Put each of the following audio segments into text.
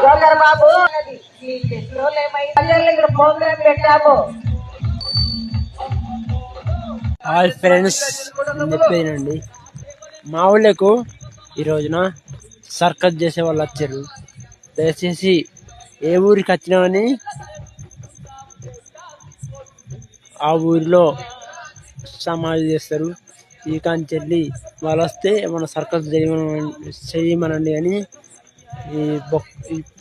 Joker బాబు ఇక్కడ programme పెట్టాము. Hi friends, చెప్పేనండి, మా ఊళ్ళకు ఈ రోజున సర్కస్ చేసే వాళ్ళు వచ్చారు. దయచేసి ఏ ఊరికి వచ్చినామని ఆ ఊరిలో సమాధి చేస్తారు. ఈ కాంచెల్లి వాళ్ళు వస్తే ఏమన్నా సర్కస్ చేయమనండి అని ఈ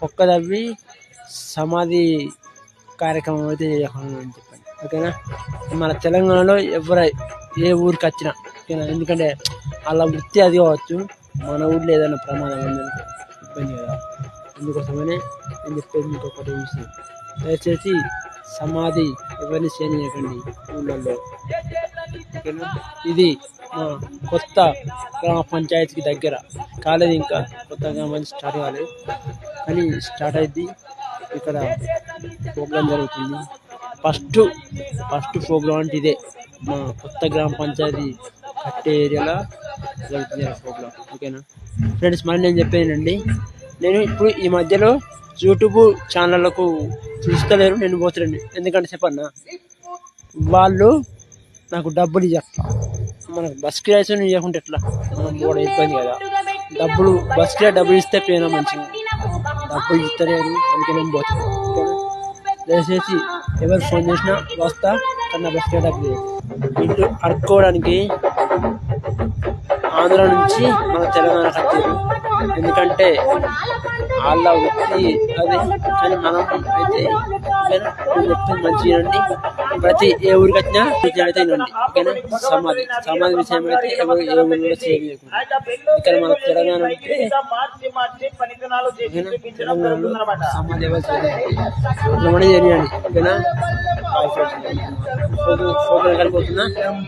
పొక్క తవ్వి సమాధి కార్యక్రమం అయితే చేయకూడదని చెప్పండి, ఓకేనా. మన తెలంగాణలో ఏ ఊరికి వచ్చినా ఓకేనా, ఎందుకంటే అలా వృత్తి అది కావచ్చు. మన ఊళ్ళో ఏదైనా ప్రమాదం ఉందని ఇబ్బంది కదా, అందుకోసమనే నేను చెప్పేది మీకు ఒకటి విషయం. దయచేసి సమాధి ఎవరిని చేయకండి ఊళ్ళల్లో, ఓకేనా. ఇది మా కొత్త గ్రామ పంచాయతీకి దగ్గర కాలేదు, ఇంకా కొత్త గ్రామానికి స్టార్ట్ కాలేదు, కానీ స్టార్ట్ అయింది. ఇక్కడ ప్రోగ్రాం జరుగుతుంది. ఫస్ట్ ప్రోగ్రాం అంటే ఇదే, మా కొత్త గ్రామ పంచాయతీ కట్టే ఏరియాలో జరుగుతుంది ప్రోగ్రాం, ఓకేనా ఫ్రెండ్స్. మళ్ళీ నేను చెప్పేనండి, నేను ఇప్పుడు ఈ మధ్యలో యూట్యూబ్ ఛానళ్ళకు చూస్తలేరు, నేను పోతున్నాను. ఎందుకంటే చెప్పన్నా, వాళ్ళు నాకు డబ్బులు ఇవ్వట్లా. మనకు బస్ కిరాయి ఇవ్వకుంటే ఎట్లా, మనం కూడా ఇబ్బంది కదా. బస్ కిరాయి డబ్బులు ఇస్తే పోయినా మంచిగా, డబ్బులు ఇస్తలేరు, అందుకే నేను పోతున్నాను, ఓకేనా. దయచేసి ఎవరు ఫోన్ చేసినా వస్తా, కన్నా బస్ కిరాయి డబ్బులు ఇల్లు అడుక్కోవడానికి ఆంధ్ర నుంచి మన తెలంగాణ కట్టారు. ఎందుకంటే వాళ్ళ వృత్తి అదే, కానీ మనం అయితే చెప్తే మంచిగా అండి. ప్రతి ఏ ఊరికి వచ్చినా విషయం అయితే వినండి, ఓకేనా. సమాధి విషయం అయితే ఎవరు ఏ ఊరిలో చేయలేదు. ఇక్కడ మన తెలంగాణ అంటే తెలంగాణలో సమాధి ఎవరు చేయండి, ఓకేనా. ఫోటో కలిగిపోతున్నా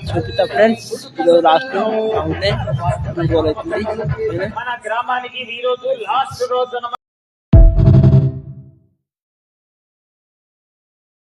చూపిస్తా ఫ్రెండ్స్. ఈరోజు లాస్ట్ ఉంటే అవుతుంది, ఓకేనా.